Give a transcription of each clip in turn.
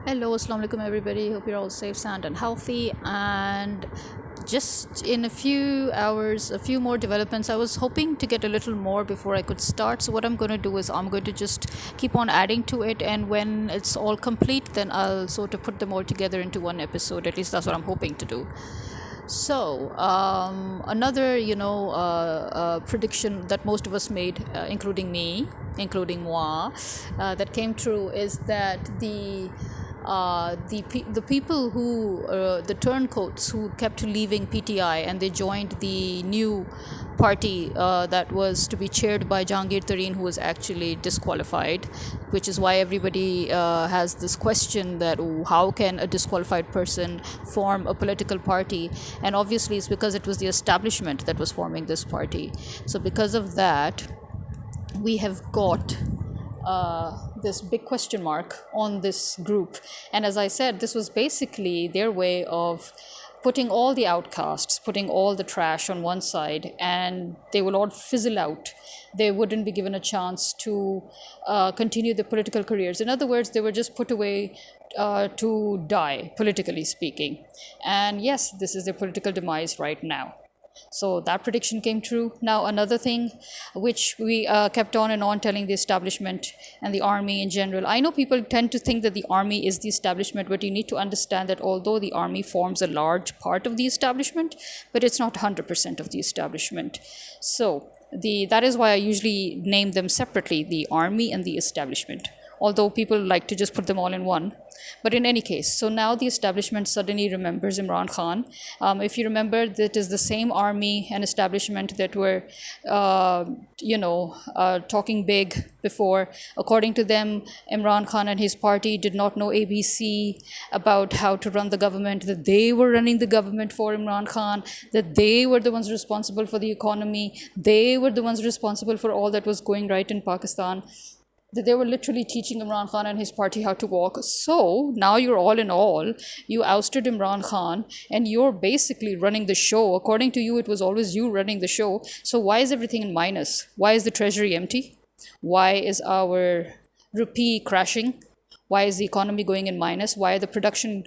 Hello, assalamu alaikum everybody. Hope you're all safe, sound, and healthy. And just in a few hours, a few more developments. I was hoping to get a little more before I could start. So, what I'm going to do is I'm going to just keep on adding to it. And when it's all complete, then I'll sort of put them all together into one episode. At least that's what I'm hoping to do. So, another, prediction that most of us made, including me, including moi, that came true is that the people who the turncoats who kept leaving PTI and they joined the new party that was to be chaired by Jahangir Tareen, who was actually disqualified, which is why everybody has this question that how can a disqualified person form a political party? And obviously it's because it was the establishment that was forming this party. So because of that, we have got this big question mark on this group. And as I said, this was basically their way of putting all the outcasts, putting all the trash on one side, and they will all fizzle out. They wouldn't be given a chance to continue their political careers. In other words, they were just put away to die, politically speaking. And yes, this is their political demise right now. So that prediction came true. Now, another thing which we kept on and on telling the establishment and the army in general. I know people tend to think that the army is the establishment, but you need to understand that although the army forms a large part of the establishment, but it's not 100% of the establishment. So, that is why I usually name them separately, the army and the establishment, although people like to just put them all in one. But in any case, so now the establishment suddenly remembers Imran Khan. If you remember, that is the same army and establishment that were, talking big before. According to them, Imran Khan and his party did not know ABC about how to run the government, that they were running the government for Imran Khan, that they were the ones responsible for the economy, they were the ones responsible for all that was going right in Pakistan, that they were literally teaching Imran Khan and his party how to walk. So now you're all in all, you ousted Imran Khan and you're basically running the show. According to you, it was always you running the show. So why is everything in minus? Why is the treasury empty? Why is our rupee crashing? Why is the economy going in minus? Why are the production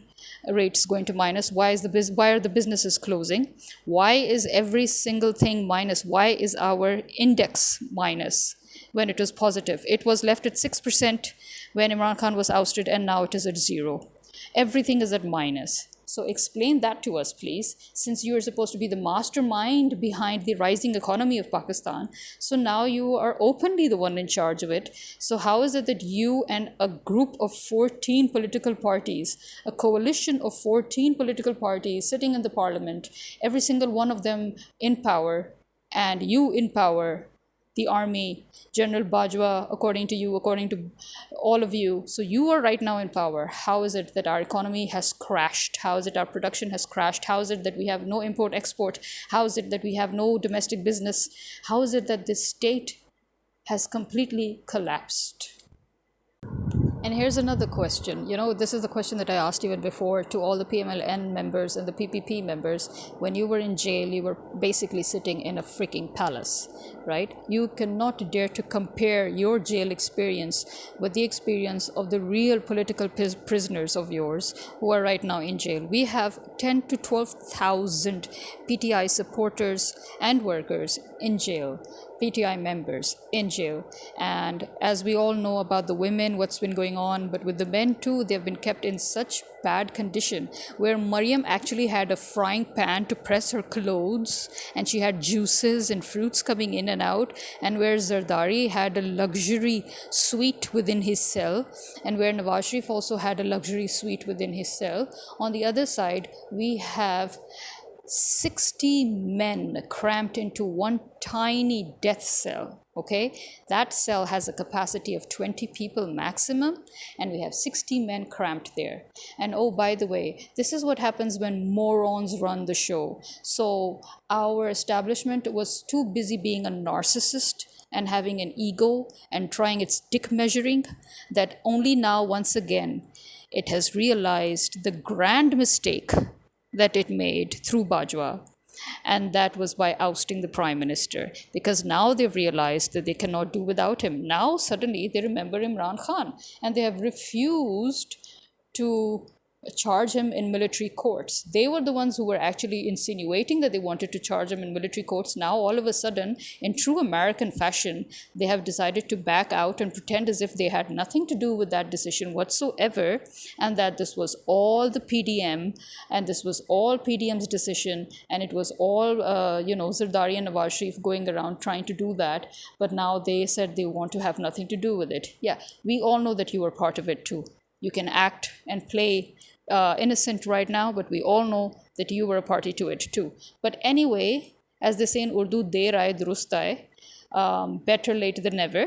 rates going to minus? Why are the businesses closing? Why is every single thing minus? Why is our index minus when it was positive? It was left at 6% when Imran Khan was ousted, and now it is at zero. Everything is at minus. So explain that to us, please, since you are supposed to be the mastermind behind the rising economy of Pakistan. So now you are openly the one in charge of it. So how is it that you and a group of 14 political parties, a coalition of 14 political parties sitting in the parliament, every single one of them in power, and you in power, the army, General Bajwa, according to you, according to all of you. So you are right now in power. How is it that our economy has crashed? How is it our production has crashed? How is it that we have no import export? How is it that we have no domestic business? How is it that this state has completely collapsed? And here's another question. This is the question that I asked even before to all the PMLN members and the PPP members. When you were in jail, you were basically sitting in a freaking palace, right? You cannot dare to compare your jail experience with the experience of the real political prisoners of yours who are right now in jail. We have 10 to 12,000 PTI supporters and workers in jail, PTI members in jail. And as we all know about the women, what's been going on, but with the men too, they've been kept in such bad condition where Mariam actually had a frying pan to press her clothes, and she had juices and fruits coming in and out, and where Zardari had a luxury suite within his cell, and where Nawaz Sharif also had a luxury suite within his cell. On the other side, we have 60 men cramped into one tiny death cell. Okay, that cell has a capacity of 20 people maximum, and we have 60 men cramped there. And oh, by the way, this is what happens when morons run the show. So our establishment was too busy being a narcissist and having an ego and trying its dick measuring, that only now, once again, it has realized the grand mistake that it made through Bajwa, and that was by ousting the prime minister, because now they've realized that they cannot do without him. Now suddenly they remember Imran Khan, and they have refused to charge him in military courts. They were the ones who were actually insinuating that they wanted to charge him in military courts. Now, all of a sudden, in true American fashion, they have decided to back out and pretend as if they had nothing to do with that decision whatsoever, and that this was all the PDM, and this was all PDM's decision, and it was all, Zardari and Nawaz Sharif going around trying to do that. But now they said they want to have nothing to do with it. Yeah, we all know that you were part of it too. You can act and play innocent right now, but we all know that you were a party to it too. But anyway, as they say in Urdu, der aaye durust aaye, better late than never.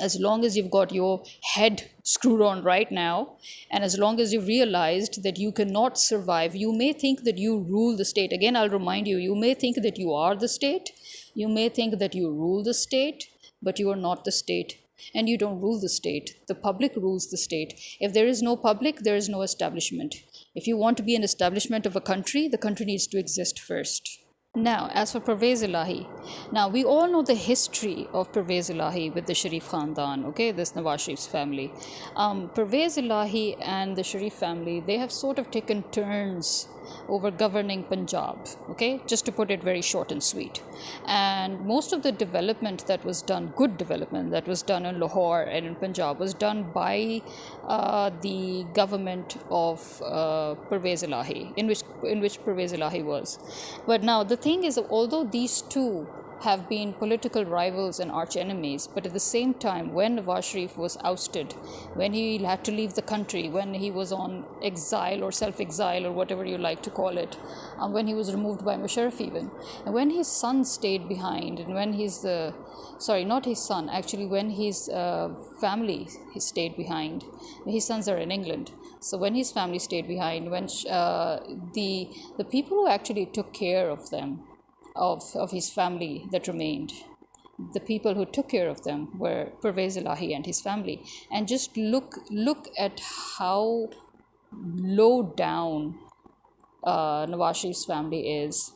As long as you've got your head screwed on right now, and as long as you've realized that you cannot survive, you may think that you rule the state. Again, I'll remind you, you may think that you are the state, you may think that you rule the state, but you are not the state. And you don't rule the state. The public rules the state. If there is no public, there is no establishment. If you want to be an establishment of a country, the country needs to exist first. Now, as for Pervez Ilahi, now we all know the history of Pervez Ilahi with the Sharif Khandan, okay, this Nawaz Sharif's family. Pervez Ilahi and the Sharif family, they have sort of taken turns over governing Punjab, okay, just to put it very short and sweet. And most of the development that was done, good development that was done in Lahore and in Punjab, was done by the government of Pervez Ilahi, in which Pervez Ilahi was. But now the thing is, although these two have been political rivals and arch enemies, but at the same time, when Nawaz Sharif was ousted, when he had to leave the country, when he was on exile or self-exile or whatever you like to call it, when he was removed by Musharraf even, and when his son stayed behind, and when not his son, actually when his family stayed behind, his sons are in England, so when his family stayed behind, when the people who actually took care of them, of his family that remained, the people who took care of them were Pervez Ilahi and his family. And just look at how low down Nawaz Sharif's family is,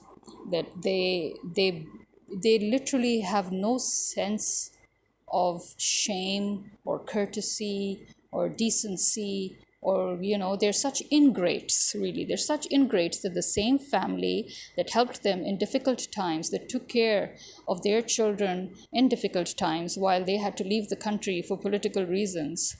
that they literally have no sense of shame or courtesy or decency, or they're such ingrates, really. They're such ingrates that the same family that helped them in difficult times, that took care of their children in difficult times while they had to leave the country for political reasons,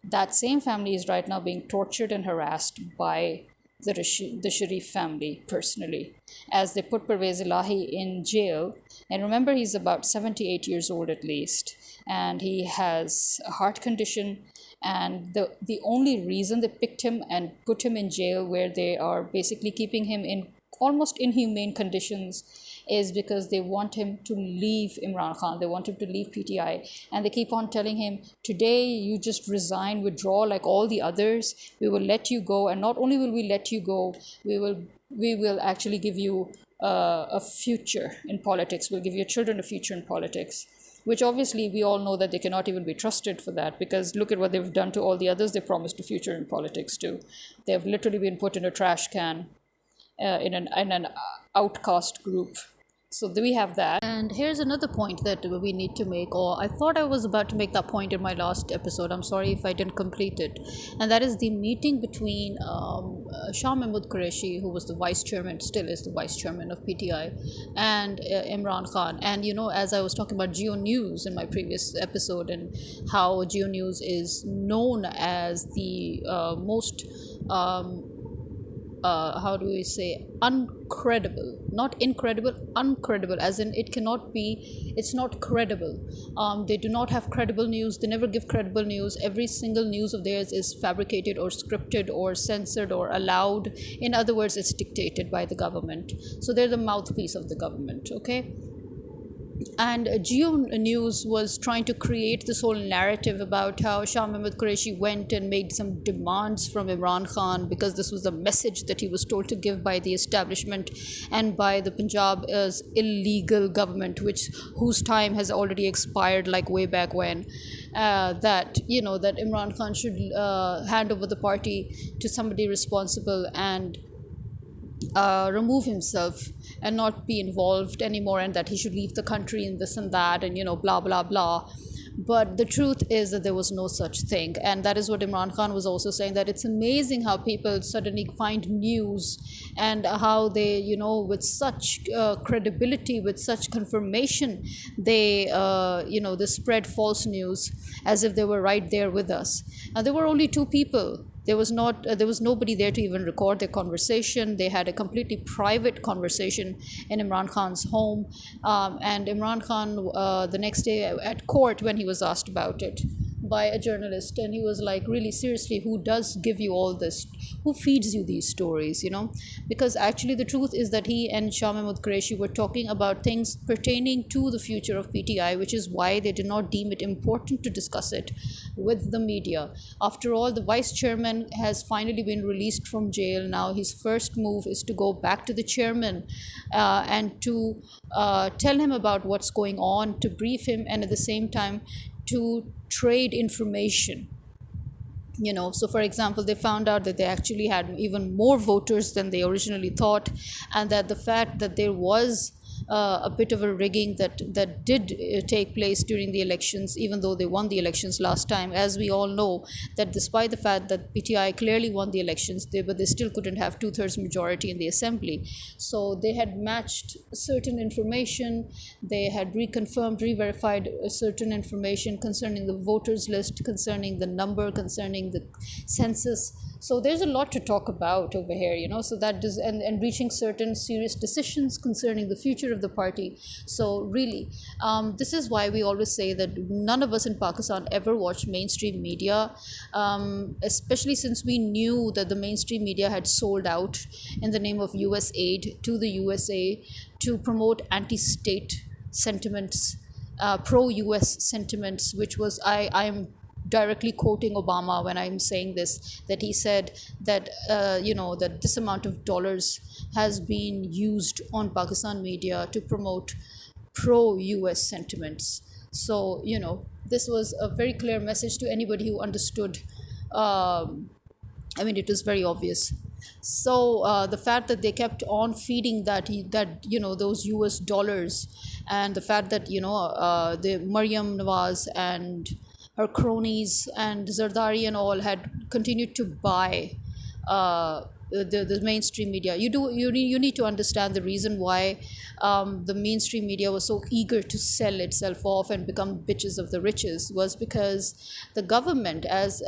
that same family is right now being tortured and harassed by the Sharif family personally, as they put Pervez Ilahi in jail. And remember, he's about 78 years old at least, and he has a heart condition. And the only reason they picked him and put him in jail, where they are basically keeping him in almost inhumane conditions, is because they want him to leave Imran Khan. They want him to leave PTI. And they keep on telling him, today you just resign, withdraw like all the others. We will let you go. And not only will we let you go, we will actually give you a future in politics. We'll give your children a future in politics. Which obviously we all know that they cannot even be trusted for that, because look at what they've done to all the others they promised a future in politics too. They have literally been put in a trash can in an outcast group. So we have that. And here's another point that we need to make, or I thought I was about to make that point in my last episode. I'm sorry if I didn't complete it. And that is the meeting between Shah Mahmood Qureshi, who was the vice chairman, still is the vice chairman of PTI, and Imran Khan. And as I was talking about Geo News in my previous episode, and how Geo News is known as the most how do we say, uncredible, not incredible, uncredible, as in it's not credible. They do not have credible news. They never give credible news. Every single news of theirs is fabricated or scripted or censored or allowed. In other words, it's dictated by the government. So they're the mouthpiece of the government, okay? And Geo News was trying to create this whole narrative about how Shah Mahmood Qureshi went and made some demands from Imran Khan, because this was a message that he was told to give by the establishment and by the Punjab's illegal government, whose time has already expired, like way back when, that Imran Khan should hand over the party to somebody responsible and remove himself and not be involved anymore, and that he should leave the country and this and that, and blah blah blah. But the truth is that there was no such thing. And that is what Imran Khan was also saying, that it's amazing how people suddenly find news, and how they, with such credibility, with such confirmation, they spread false news as if they were right there with us. And there were only two people. There was nobody there to even record their conversation. They had a completely private conversation in Imran Khan's home. And Imran Khan, the next day at court, when he was asked about it by a journalist, and he was like, really seriously, who does give you all this, who feeds you these stories, because actually the truth is that he and Shah Mahmood Qureshi were talking about things pertaining to the future of PTI, which is why they did not deem it important to discuss it with the media. After all, the vice chairman has finally been released from jail. Now his first move is to go back to the chairman, and to tell him about what's going on, to brief him, and at the same time to trade information. So for example, they found out that they actually had even more voters than they originally thought, and that the fact that there was a bit of a rigging that did take place during the elections, even though they won the elections last time. As we all know, that despite the fact that PTI clearly won the elections, but they still couldn't have two-thirds majority in the assembly. So they had matched certain information, they had reconfirmed, re-verified certain information concerning the voters list, concerning the number, concerning the census. So there's a lot to talk about over here, so that does, and reaching certain serious decisions concerning the future of the party. So really, this is why we always say that none of us in Pakistan ever watched mainstream media, especially since we knew that the mainstream media had sold out in the name of US aid to the USA to promote anti-state sentiments, pro-US sentiments, which was, I am directly quoting Obama when I'm saying this, that he said that that this amount of dollars has been used on Pakistan media to promote pro-US sentiments. So this was a very clear message to anybody who understood. It was very obvious. So the fact that they kept on feeding those US dollars, and the fact that the Maryam Nawaz and her cronies and Zardari and all had continued to buy the mainstream media. You need to understand the reason why the mainstream media was so eager to sell itself off and become bitches of the riches, was because the government, as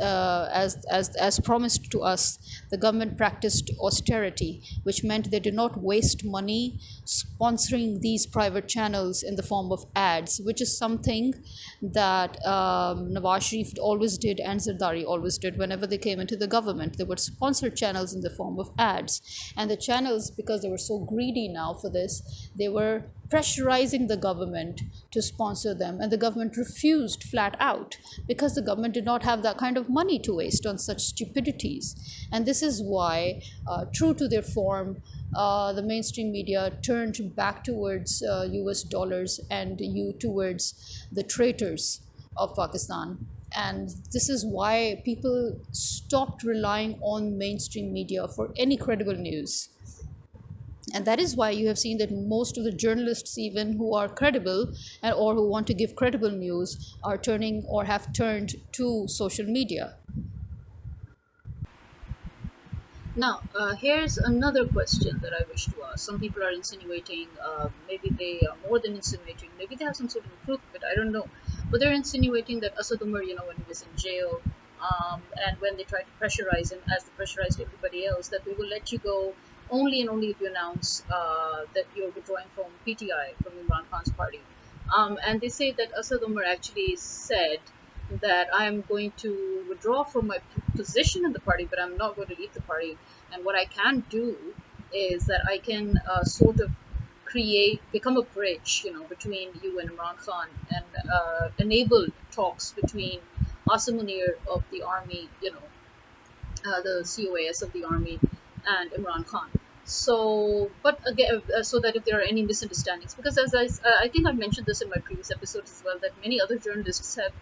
promised to us, the government practiced austerity, which meant they did not waste money sponsoring these private channels in the form of ads, which is something that Nawaz Sharif always did and Zardari always did whenever they came into the government. They would sponsor channels in the form of ads. And the channels, because they were so greedy now for this, they were pressurizing the government to sponsor them, and the government refused flat out, because the government did not have that kind of money to waste on such stupidities. And this is why, true to their form, the mainstream media turned back towards US dollars and towards the traitors of Pakistan. And this is why people stopped relying on mainstream media for any credible news. And that is why you have seen that most of the journalists, even who are credible or who want to give credible news, are turning or have turned to social media. Now, here's another question that I wish to ask. Some people are insinuating, maybe they are more than insinuating, maybe they have some sort of proof of it, I don't know. But they're insinuating that Asad Umar, when he was in jail, and when they tried to pressurize him, as they pressurized everybody else, that we will let you go only and only if you announce that you're withdrawing from PTI, from Imran Khan's party. And they say that Asad Umar actually said that I'm going to withdraw from my position in the party, but I'm not going to leave the party. And what I can do is that I can sort of become a bridge, between you and Imran Khan, and enable talks between Asim Munir of the army, the COAS of the army, and Imran Khan. So, but again, so that if there are any misunderstandings, because as I think I mentioned this in my previous episodes as well, that many other journalists have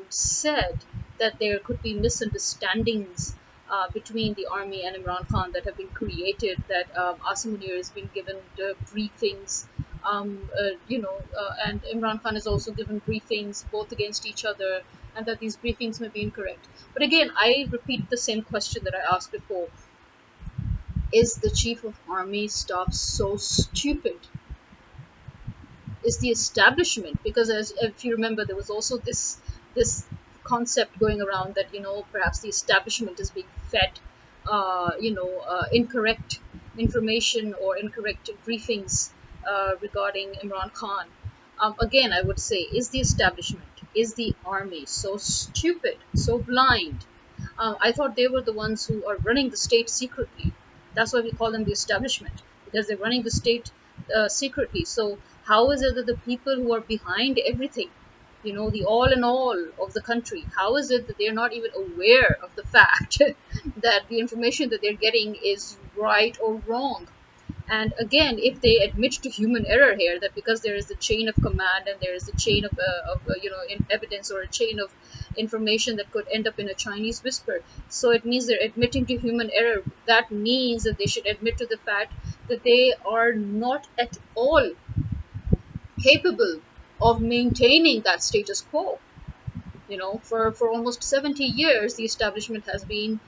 said that there could be misunderstandings between the army and Imran Khan that have been created, that Asim Munir has been given the briefings and Imran Khan has also given briefings both against each other, and that these briefings may be incorrect. But again, I repeat the same question that I asked before: is the chief of army staff so stupid? Is the establishment, because as if you remember, there was also this concept going around that perhaps the establishment is being fed incorrect information or incorrect briefings regarding Imran Khan. Again, I would say, is the establishment, is the army so stupid, so blind? I thought they were the ones who are running the state secretly. That's why we call them the establishment, because they're running the state secretly. So how is it that the people who are behind everything, the all in all of the country, how is it that they're not even aware of the fact that the information that they're getting is right or wrong? And again, if they admit to human error here, that because there is a chain of command and there is a chain of evidence, or a chain of information that could end up in a Chinese whisper, so it means they're admitting to human error. That means that they should admit to the fact that they are not at all capable of maintaining that status quo. For almost 70 years, the establishment has been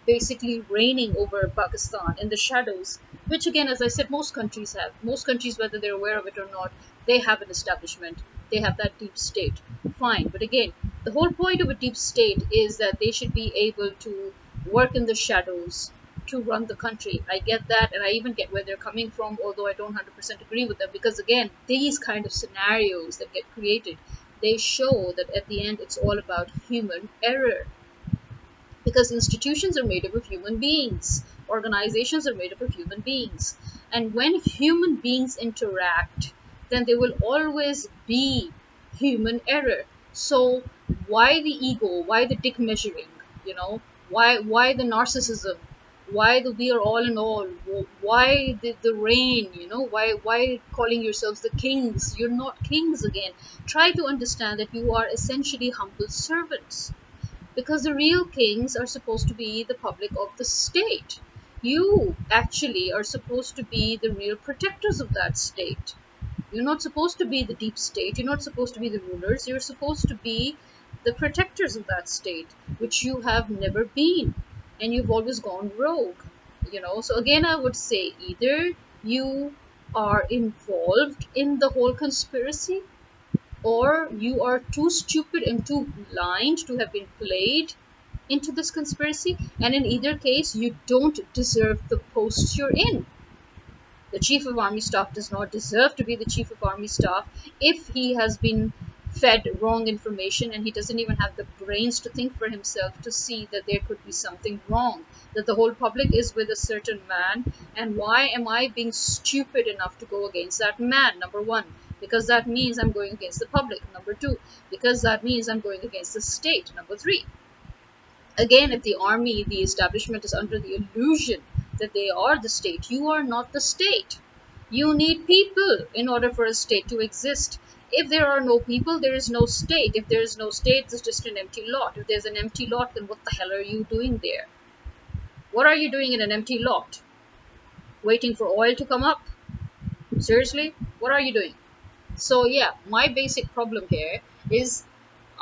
basically reigning over Pakistan in the shadows, which again, as I said, most countries have. Most countries, whether they're aware of it or not, they have an establishment. They have that deep state. Fine. But again, the whole point of a deep state is that they should be able to work in the shadows to run the country. I get that, and I even get where they're coming from, although I don't 100% agree with them, because again, these kind of scenarios that get created, they show that at the end it's all about human error, because institutions are made up of human beings, organizations are made up of human beings, and when human beings interact, then there will always be human error. So why the ego, why the dick measuring, you know why the narcissism, why the we are all in all, why the reign, why calling yourselves the kings? You're not kings. Again, try to understand that you are essentially humble servants, because the real kings are supposed to be the public of the state. You actually are supposed to be the real protectors of that state. You're not supposed to be the deep state. You're not supposed to be the rulers. You're supposed to be the protectors of that state, which you have never been. And you've always gone rogue. So again, I would say either you are involved in the whole conspiracy, or you are too stupid and too blind to have been played into this conspiracy, and in either case, you don't deserve the posts you're in. The chief of army staff does not deserve to be the chief of army staff if he has been fed wrong information, and he doesn't even have the brains to think for himself to see that there could be something wrong, that the whole public is with a certain man, and why am I being stupid enough to go against that man? Number one, because that means I'm going against the public. Number two, because that means I'm going against the state. Number three, again, if the army, the establishment, is under the illusion that they are the state, you are not the state. You need people in order for a state to exist. If there are no people, there is no state. If there is no state, it's just an empty lot. If there's an empty lot, then what the hell are you doing there? What are you doing in an empty lot? Waiting for oil to come up? Seriously? What are you doing? So yeah, my basic problem here is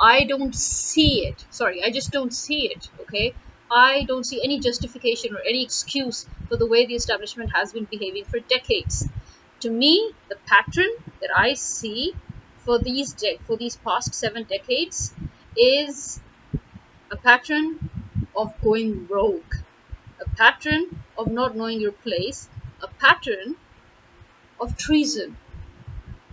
I don't see it. Sorry, I just don't see it. Okay, I don't see any justification or any excuse for the way the establishment has been behaving for decades. To me, the pattern that I see for these past 7 decades is a pattern of going rogue, a pattern of not knowing your place, a pattern of treason.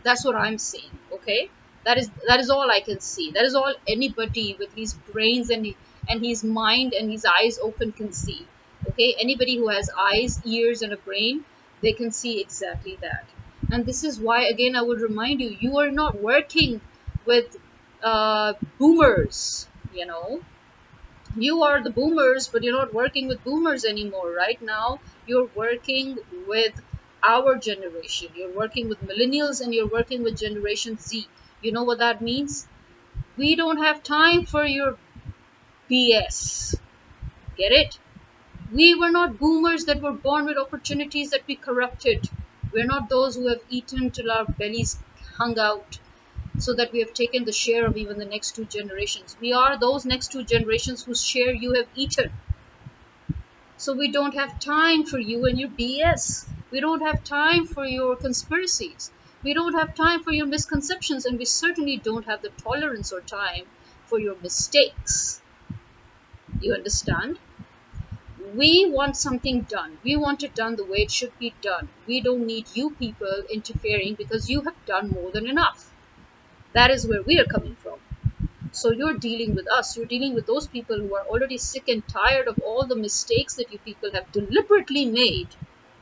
That's what I'm seeing. Okay, that is all I can see. That is all anybody with his brains and his mind and his eyes open can see. Okay, anybody who has eyes, ears, and a brain, they can see exactly that. And this is why, again, I would remind you: you are not working with boomers. You are the boomers, but you're not working with boomers anymore. Right now, you're working with our generation. You're working with millennials, and you're working with Generation Z. You know what that means? We don't have time for your BS. Get it? We were not boomers that were born with opportunities that we corrupted. We're not those who have eaten till our bellies hung out so that we have taken the share of even the next two generations. We are those next two generations whose share you have eaten. So we don't have time for you and your BS. We don't have time for your conspiracies. We don't have time for your misconceptions, and we certainly don't have the tolerance or time for your mistakes. You understand? We want something done. We want it done the way it should be done. We don't need you people interfering because you have done more than enough. That is where we are coming from. So you're dealing with us. You're dealing with those people who are already sick and tired of all the mistakes that you people have deliberately made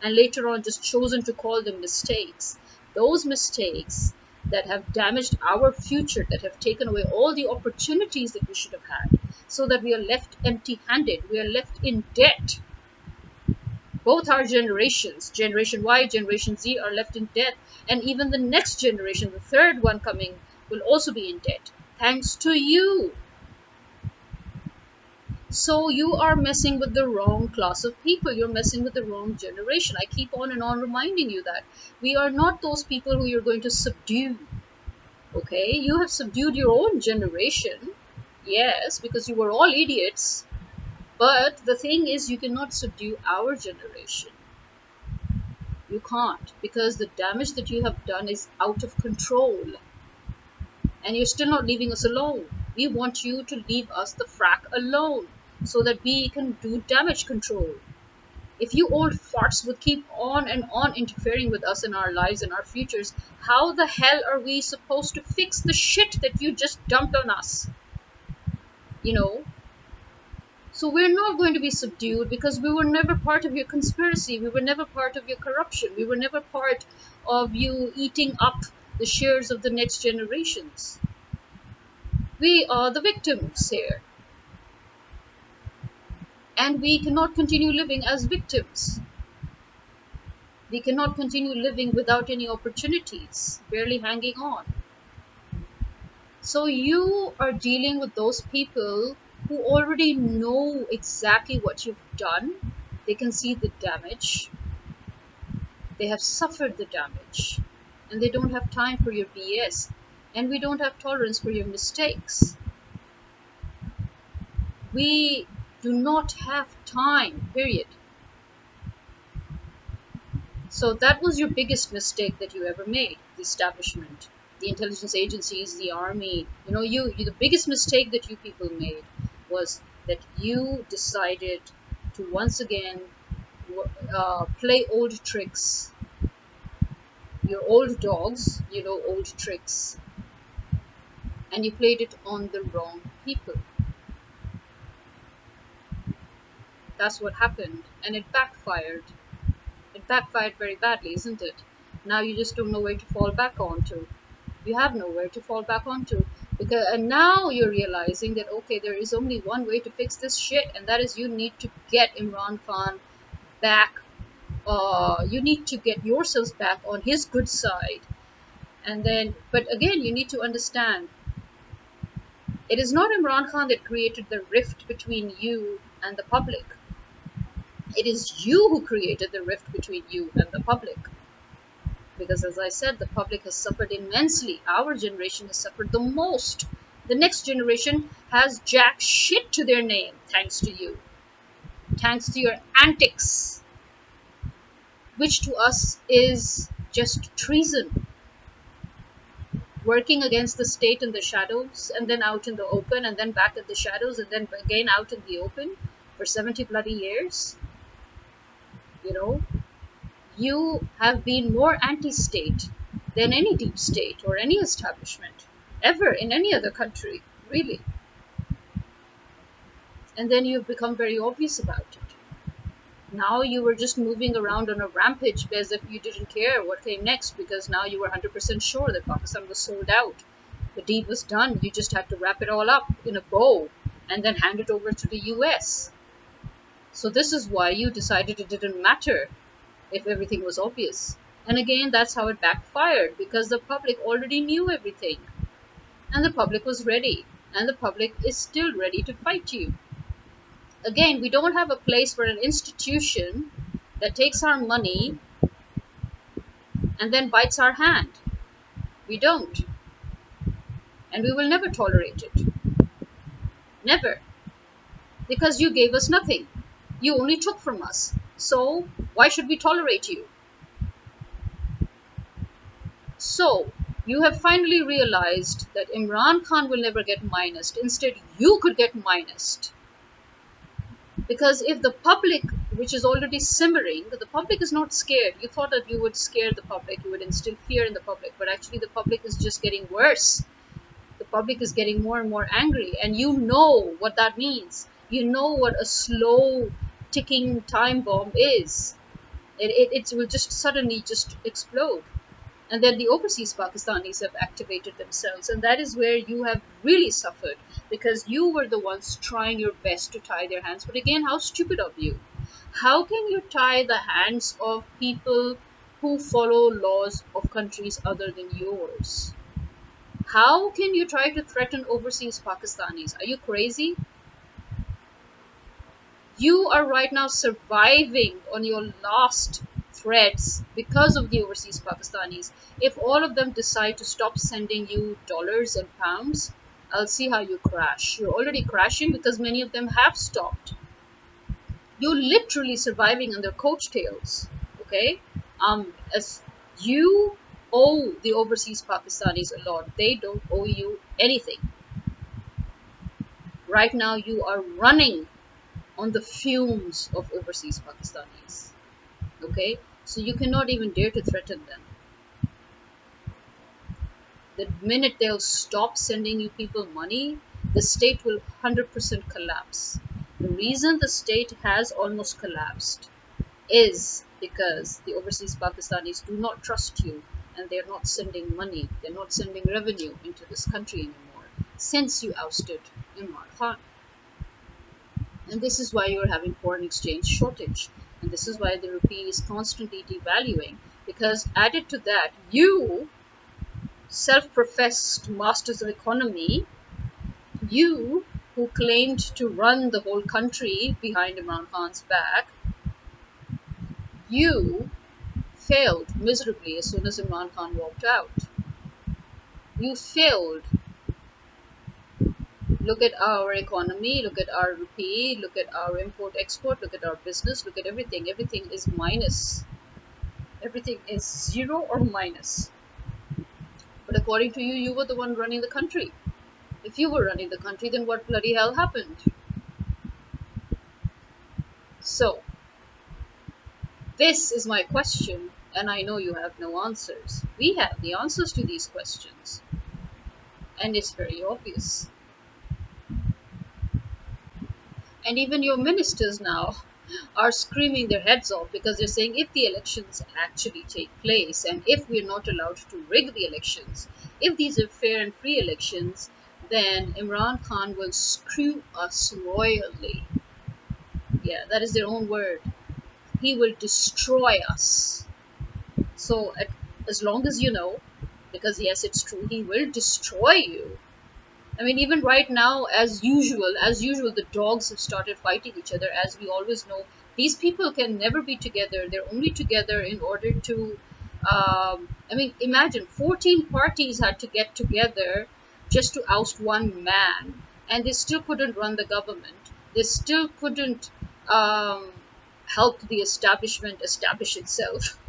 and later on just chosen to call them mistakes. Those mistakes that have damaged our future, that have taken away all the opportunities that we should have had, so that we are left empty-handed. We are left in debt. Both our generations, Generation Y, Generation Z, are left in debt. And even the next generation, the third one coming, will also be in debt. Thanks to you. So you are messing with the wrong class of people. You're messing with the wrong generation. I keep on and on reminding you that we are not those people who you're going to subdue. Okay? You have subdued your own generation. Yes, because you were all idiots. But the thing is, you cannot subdue our generation. You can't, because the damage that you have done is out of control. And you're still not leaving us alone. We want you to leave us the frack alone so that we can do damage control. If you old farts would keep on and on interfering with us in our lives and our futures, how the hell are we supposed to fix the shit that you just dumped on us? You know? So we're not going to be subdued because we were never part of your conspiracy. We were never part of your corruption. We were never part of you eating up the shares of the next generations. We are the victims here. And we cannot continue living as victims. We cannot continue living without any opportunities, barely hanging on. So you are dealing with those people who already know exactly what you've done. They can see the damage. They have suffered the damage. And they don't have time for your BS. And we don't have tolerance for your mistakes. We do not have time, period. So that was your biggest mistake that you ever made, the establishment, the intelligence agencies, the army. The biggest mistake that you people made was that you decided to once again play old tricks. Your old dogs, old tricks. And you played it on the wrong people. That's what happened. And it backfired. It backfired very badly, isn't it? Now you just don't know where to fall back onto. You have nowhere to fall back onto. And now you're realizing that, okay, there is only one way to fix this shit, and that is you need to get Imran Khan back. You need to get yourselves back on his good side. But again, you need to understand, it is not Imran Khan that created the rift between you and the public. It is you who created the rift between you and the public. Because as I said, the public has suffered immensely. Our generation has suffered the most. The next generation has jack shit to their name, thanks to you. Thanks to your antics. Which to us is just treason. Working against the state in the shadows, and then out in the open, and then back at the shadows, and then again out in the open for 70 bloody years. You have been more anti-state than any deep state or any establishment ever in any other country, really. And then you've become very obvious about it. Now you were just moving around on a rampage as if you didn't care what came next, because now you were 100% sure that Pakistan was sold out. The deed was done. You just had to wrap it all up in a bow and then hand it over to the US. So this is why you decided it didn't matter if everything was obvious. And again, that's how it backfired, because the public already knew everything. And the public was ready. And the public is still ready to fight you. Again, we don't have a place for an institution that takes our money and then bites our hand. We don't, and we will never tolerate it. Never. Because you gave us nothing. You only took from us. So why should we tolerate you? So you have finally realized that Imran Khan will never get minused. Instead, you could get minused. Because if the public, which is already simmering, the public is not scared. You thought that you would scare the public, you would instill fear in the public, but actually the public is just getting worse. The public is getting more and more angry, and you know what that means. You know what a slow ticking time bomb is. It will just suddenly just explode. And then the overseas Pakistanis have activated themselves, and that is where you have really suffered, because you were the ones trying your best to tie their hands. But again, how stupid of you. How can you tie the hands of people who follow laws of countries other than yours? How can you try to threaten overseas Pakistanis? Are you crazy? You are right now surviving on your last threads because of the overseas Pakistanis. If all of them decide to stop sending you dollars and pounds, I'll see how you crash. You're already crashing because many of them have stopped. You're literally surviving on their coattails. Okay? As you owe the overseas Pakistanis a lot, they don't owe you anything. Right now, you are running on the fumes of overseas Pakistanis. Okay? So you cannot even dare to threaten them. The minute they'll stop sending you people money, the state will 100% collapse. The reason the state has almost collapsed is because the overseas Pakistanis do not trust you, and they're not sending money, they're not sending revenue into this country anymore since you ousted Imran Khan. And this is why you're having foreign exchange shortage. And this is why the rupee is constantly devaluing. Because added to that, you, self-professed masters of economy, you who claimed to run the whole country behind Imran Khan's back, you failed miserably as soon as Imran Khan walked out. You failed. Look at our economy, look at our rupee, look at our import export, look at our business, look at everything. Everything is minus. Everything is zero or minus. But according to you, you were the one running the country. If you were running the country, then what bloody hell happened? So, this is my question, and I know you have no answers. We have the answers to these questions, and it's very obvious. And even your ministers now are screaming their heads off because they're saying if the elections actually take place and if we're not allowed to rig the elections, if these are fair and free elections, then Imran Khan will screw us royally. Yeah, that is their own word. He will destroy us. So, as long as you know, because yes, it's true, he will destroy you. I mean, even right now, as usual, the dogs have started fighting each other. As we always know, these people can never be together. They're only together in order to. I mean, imagine 14 parties had to get together just to oust one man, and they still couldn't run the government. They still couldn't um, help the establishment establish itself.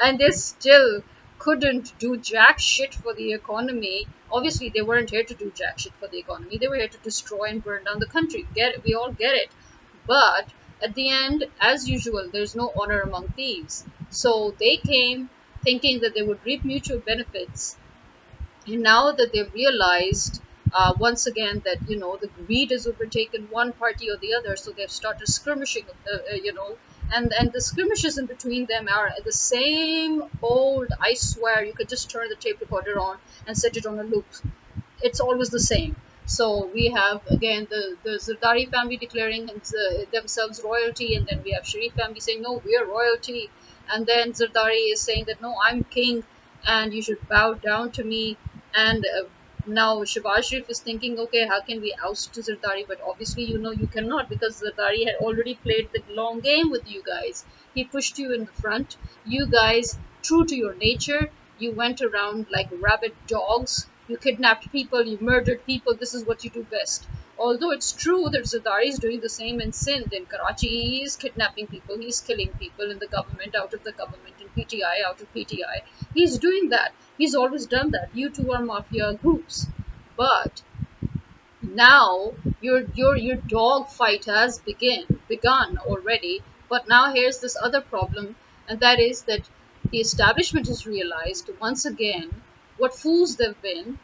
And they still couldn't do jack shit for the economy. Obviously, they weren't here to do jack shit for the economy. They were here to destroy and burn down the country. Get it? We all get it. But at the end, as usual, there's no honor among thieves. So they came thinking that they would reap mutual benefits, and now that they've realized once again that the greed has overtaken one party or the other, so they've started skirmishing, and the skirmishes in between them are the same old. I swear, you could just turn the tape recorder on and set it on a loop. It's always the same. So we have again the Zardari family declaring themselves royalty, and then we have Sharif family saying no, we are royalty, and then Zardari is saying that no, I'm king, and you should bow down to me, and Now Shahbaz Sharif is thinking, okay, how can we oust Zardari? But obviously, you cannot, because Zardari had already played the long game with you guys. He pushed you in the front. You guys, true to your nature, you went around like rabid dogs. You kidnapped people, you murdered people. This is what you do best. Although it's true that Zardari is doing the same in Sindh, in Karachi, he is kidnapping people, he's killing people in the government, out of the government, in PTI, out of PTI. He's doing that. He's always done that. You two are mafia groups. But now your dog fight has begun already. But now here's this other problem, and that is that the establishment has realized once again what fools they've been,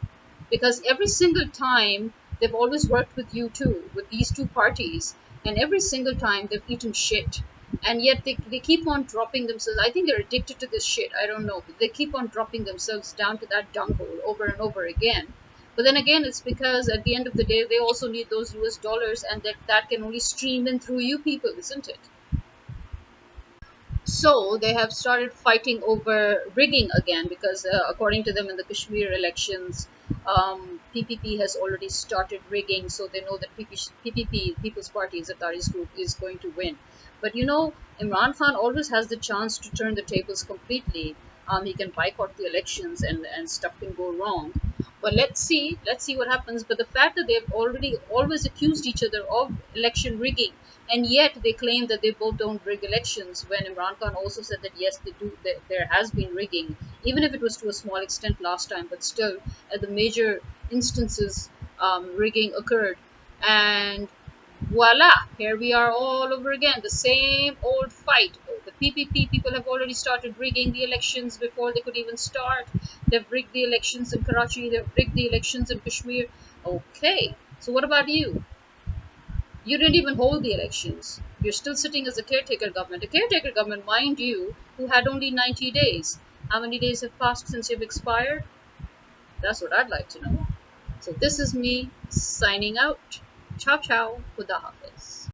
because every single time they've always worked with you two, with these two parties, and every single time they've eaten shit. And yet they keep on dropping themselves. I think they're addicted to this shit, I don't know, but they keep on dropping themselves down to that dung hole over and over again. But then again, it's because at the end of the day, they also need those US dollars, and that can only stream in through you people, isn't it? So they have started fighting over rigging again, because according to them, in the Kashmir elections, PPP has already started rigging, so they know that PPP, People's Party, Zardari's group, is going to win. But Imran Khan always has the chance to turn the tables completely. He can boycott the elections, and stuff can go wrong. But let's see what happens. But the fact that they've already always accused each other of election rigging, and yet they claim that they both don't rig elections, when Imran Khan also said that yes, they do. There has been rigging, even if it was to a small extent last time, but still, at the major instances, rigging occurred. And voila, here we are all over again, the same old fight. The PPP people have already started rigging the elections before they could even start. They've rigged the elections in Karachi, they've rigged the elections in Kashmir. Okay, so what about you? You didn't even hold the elections. You're still sitting as a caretaker government. A caretaker government, mind you, who had only 90 days. How many days have passed since you've expired? That's what I'd like to know. So this is me signing out. Ciao ciao. Khuda hafiz.